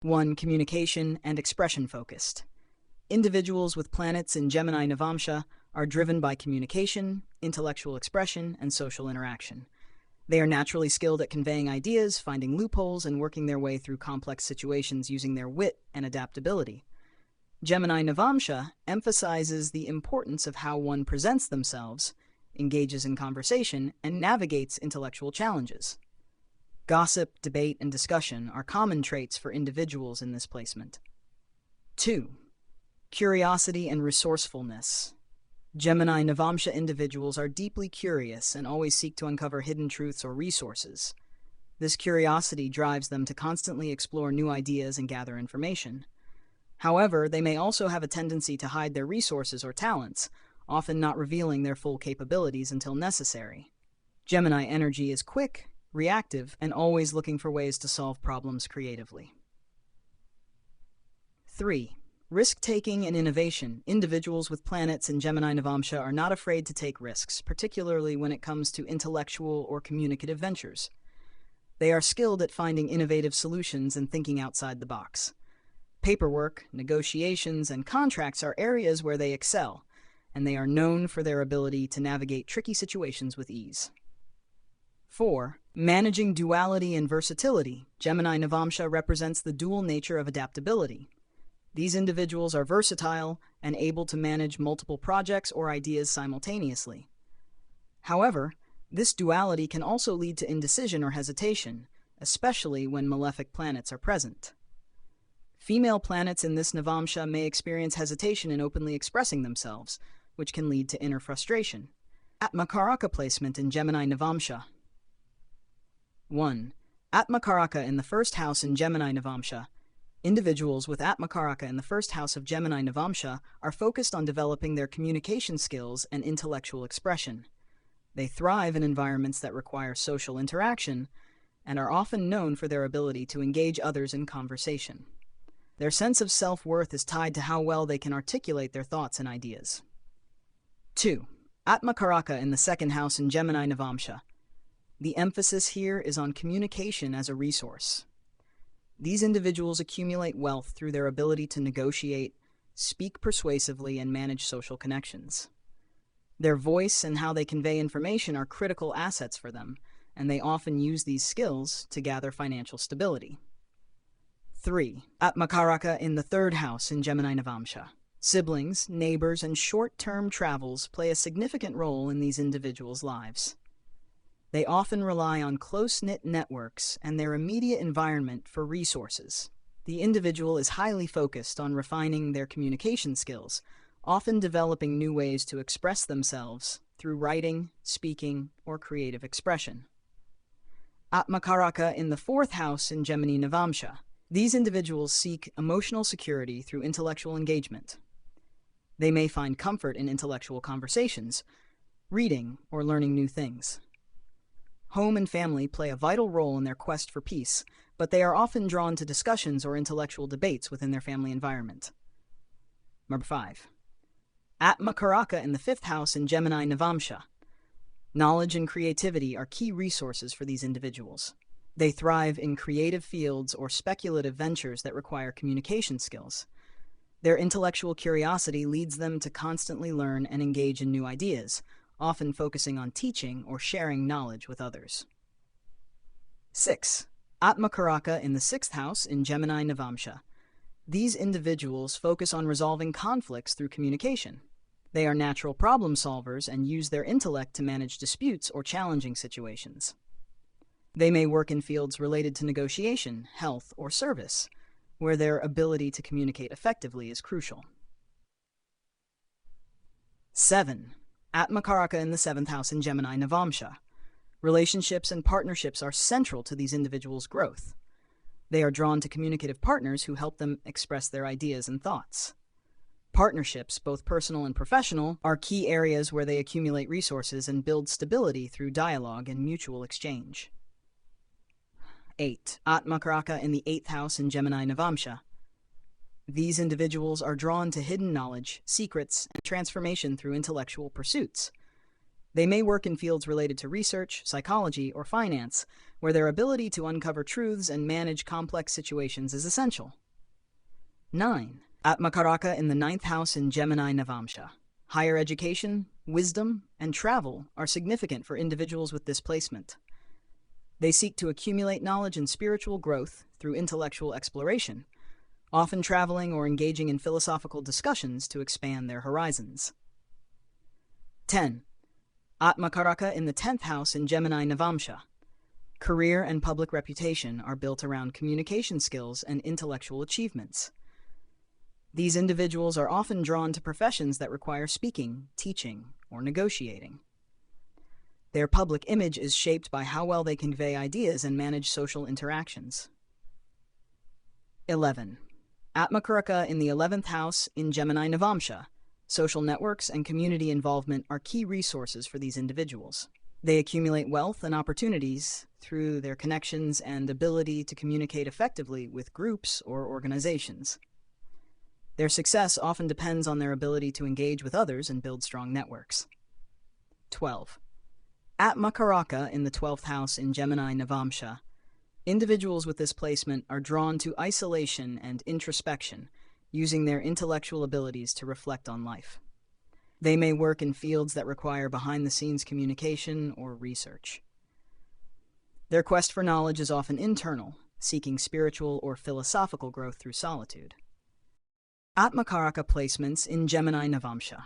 1. Communication and expression focused. Individuals with planets in Gemini Navamsha are driven by communication, intellectual expression, and social interaction. They are naturally skilled at conveying ideas, finding loopholes, and working their way through complex situations using their wit and adaptability. Gemini Navamsha emphasizes the importance of how one presents themselves, engages in conversation, and navigates intellectual challenges. Gossip, debate, and discussion are common traits for individuals in this placement. 2. Curiosity and resourcefulness. Gemini Navamsha individuals are deeply curious and always seek to uncover hidden truths or resources. This curiosity drives them to constantly explore new ideas and gather information. However, they may also have a tendency to hide their resources or talents, often not revealing their full capabilities until necessary. Gemini energy is quick, reactive, and always looking for ways to solve problems creatively. 3. Risk-taking and innovation. Individuals with planets in Gemini Navamsha are not afraid to take risks, particularly when it comes to intellectual or communicative ventures. They are skilled at finding innovative solutions and thinking outside the box. Paperwork, negotiations, and contracts are areas where they excel, and they are known for their ability to navigate tricky situations with ease. 4. Managing duality and versatility. Gemini Navamsha represents the dual nature of adaptability. These individuals are versatile and able to manage multiple projects or ideas simultaneously. However, this duality can also lead to indecision or hesitation, especially when malefic planets are present. Female planets in this Navamsha may experience hesitation in openly expressing themselves, which can lead to inner frustration. Atmakaraka placement in Gemini Navamsha. 1. Atmakaraka in the first house in Gemini Navamsha. Individuals with Atmakaraka in the first house of Gemini Navamsha are focused on developing their communication skills and intellectual expression. They thrive in environments that require social interaction and are often known for their ability to engage others in conversation. Their sense of self-worth is tied to how well they can articulate their thoughts and ideas. 2. Atmakaraka in the second house in Gemini Navamsha. The emphasis here is on communication as a resource. These individuals accumulate wealth through their ability to negotiate, speak persuasively, and manage social connections. Their voice and how they convey information are critical assets for them, and they often use these skills to gather financial stability. 3. Atmakaraka in the third house in Gemini Navamsha. Siblings, neighbors, and short-term travels play a significant role in these individuals' lives. They often rely on close-knit networks and their immediate environment for resources. The individual is highly focused on refining their communication skills, often developing new ways to express themselves through writing, speaking, or creative expression. Atmakaraka in the fourth house in Gemini Navamsha. These individuals seek emotional security through intellectual engagement. They may find comfort in intellectual conversations, reading, or learning new things. Home and family play a vital role in their quest for peace, but they are often drawn to discussions or intellectual debates within their family environment. Number 5. Atmakaraka in the fifth house in Gemini Navamsha. Knowledge and creativity are key resources for these individuals. They thrive in creative fields or speculative ventures that require communication skills. Their intellectual curiosity leads them to constantly learn and engage in new ideas, often focusing on teaching or sharing knowledge with others. 6. Atmakaraka in the sixth house in Gemini Navamsha. These individuals focus on resolving conflicts through communication. They are natural problem solvers and use their intellect to manage disputes or challenging situations. They may work in fields related to negotiation, health, or service, where their ability to communicate effectively is crucial. 7. Atmakaraka in the seventh house in Gemini Navamsha. Relationships and partnerships are central to these individuals' growth. They are drawn to communicative partners who help them express their ideas and thoughts. Partnerships, both personal and professional, are key areas where they accumulate resources and build stability through dialogue and mutual exchange. 8. Atmakaraka in the eighth house in Gemini Navamsha. These individuals are drawn to hidden knowledge, secrets, and transformation through intellectual pursuits. They may work in fields related to research, psychology, or finance, where their ability to uncover truths and manage complex situations is essential. 9. Atmakaraka in the 9th house in Gemini Navamsha. Higher education, wisdom, and travel are significant for individuals with this placement. They seek to accumulate knowledge and spiritual growth through intellectual exploration, often traveling or engaging in philosophical discussions to expand their horizons. 10. Atmakaraka in the 10th house in Gemini Navamsha. Career and public reputation are built around communication skills and intellectual achievements. These individuals are often drawn to professions that require speaking, teaching, or negotiating. Their public image is shaped by how well they convey ideas and manage social interactions. 11. Atmakaraka in the 11th house in Gemini Navamsha. Social networks and community involvement are key resources for these individuals. They accumulate wealth and opportunities through their connections and ability to communicate effectively with groups or organizations. Their success often depends on their ability to engage with others and build strong networks. 12. Atmakaraka in the 12th house in Gemini Navamsha. Individuals with this placement are drawn to isolation and introspection, using their intellectual abilities to reflect on life. They may work in fields that require behind-the-scenes communication or research. Their quest for knowledge is often internal, seeking spiritual or philosophical growth through solitude. Atmakaraka placements in Gemini Navamsha.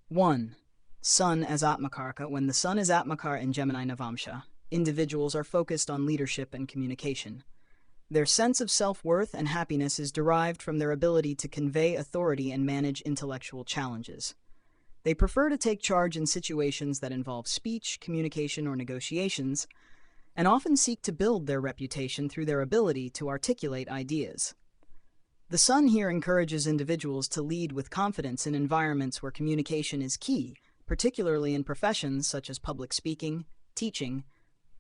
1. Sun as Atmakaraka. When the Sun is Atmakara in Gemini Navamsha, individuals are focused on leadership and communication. Their sense of self-worth and happiness is derived from their ability to convey authority and manage intellectual challenges. They prefer to take charge in situations that involve speech, communication, or negotiations, and often seek to build their reputation through their ability to articulate ideas. The Sun here encourages individuals to lead with confidence in environments where communication is key, particularly in professions such as public speaking, teaching,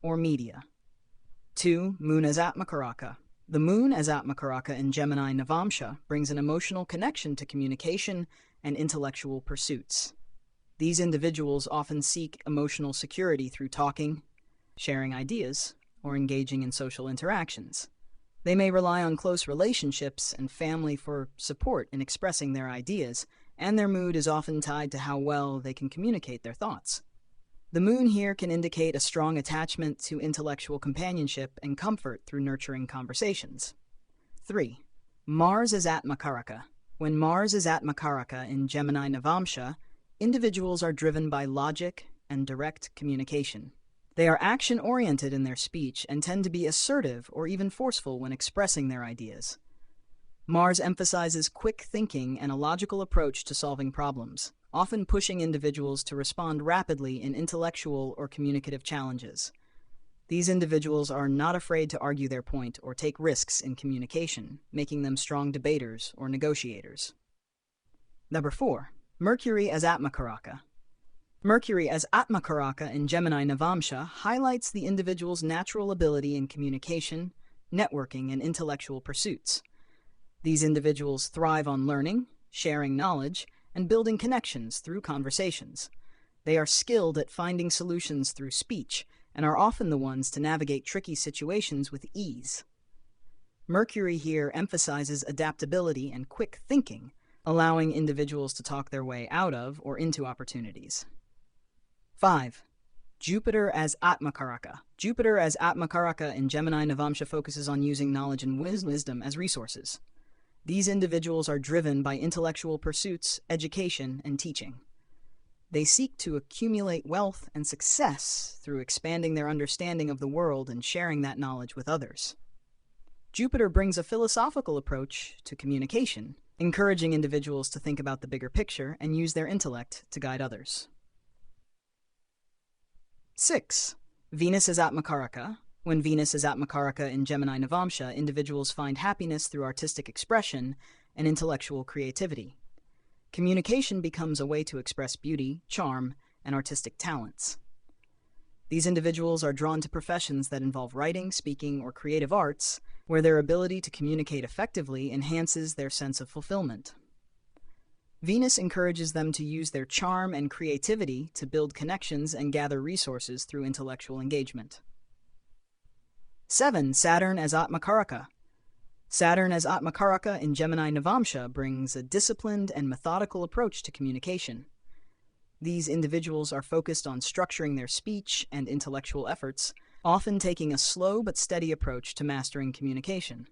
or media. 2. Moon as Atmakaraka. The Moon as Atmakaraka in Gemini Navamsha brings an emotional connection to communication and intellectual pursuits. These individuals often seek emotional security through talking, sharing ideas, or engaging in social interactions. They may rely on close relationships and family for support in expressing their ideas, and their mood is often tied to how well they can communicate their thoughts. The Moon here can indicate a strong attachment to intellectual companionship and comfort through nurturing conversations. 3. Mars as Atmakaraka. When Mars is Atmakaraka in Gemini Navamsha, individuals are driven by logic and direct communication. They are action-oriented in their speech and tend to be assertive or even forceful when expressing their ideas. Mars emphasizes quick thinking and a logical approach to solving problems, often pushing individuals to respond rapidly in intellectual or communicative challenges. These individuals are not afraid to argue their point or take risks in communication, making them strong debaters or negotiators. 4. Mercury as Atmakaraka. Mercury as Atmakaraka in Gemini Navamsha highlights the individual's natural ability in communication, networking, and intellectual pursuits. These individuals thrive on learning, sharing knowledge, and building connections through conversations. They are skilled at finding solutions through speech and are often the ones to navigate tricky situations with ease. Mercury here emphasizes adaptability and quick thinking, allowing individuals to talk their way out of or into opportunities. 5. Jupiter as Atmakaraka. Jupiter as Atmakaraka in Gemini Navamsha focuses on using knowledge and wisdom as resources. These individuals are driven by intellectual pursuits, education, and teaching. They seek to accumulate wealth and success through expanding their understanding of the world and sharing that knowledge with others. Jupiter brings a philosophical approach to communication, encouraging individuals to think about the bigger picture and use their intellect to guide others. 6. Venus as Atmakaraka. When Venus is Atmakaraka in Gemini Navamsha, individuals find happiness through artistic expression and intellectual creativity. Communication becomes a way to express beauty, charm, and artistic talents. These individuals are drawn to professions that involve writing, speaking, or creative arts, where their ability to communicate effectively enhances their sense of fulfillment. Venus encourages them to use their charm and creativity to build connections and gather resources through intellectual engagement. 7. Saturn as Atmakaraka. Saturn as Atmakaraka in Gemini Navamsha brings a disciplined and methodical approach to communication. These individuals are focused on structuring their speech and intellectual efforts, often taking a slow but steady approach to mastering communication.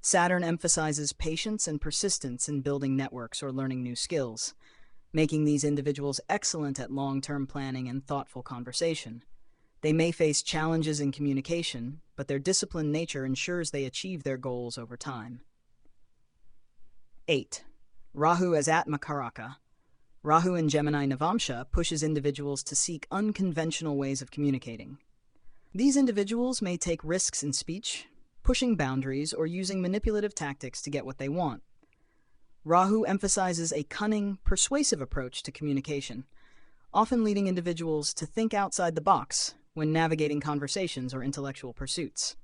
Saturn emphasizes patience and persistence in building networks or learning new skills, making these individuals excellent at long-term planning and thoughtful conversation. They may face challenges in communication, but their disciplined nature ensures they achieve their goals over time. 8. Rahu as Atmakaraka. Rahu in Gemini Navamsha pushes individuals to seek unconventional ways of communicating. These individuals may take risks in speech, pushing boundaries, or using manipulative tactics to get what they want. Rahu emphasizes a cunning, persuasive approach to communication, often leading individuals to think outside the box when navigating conversations or intellectual pursuits.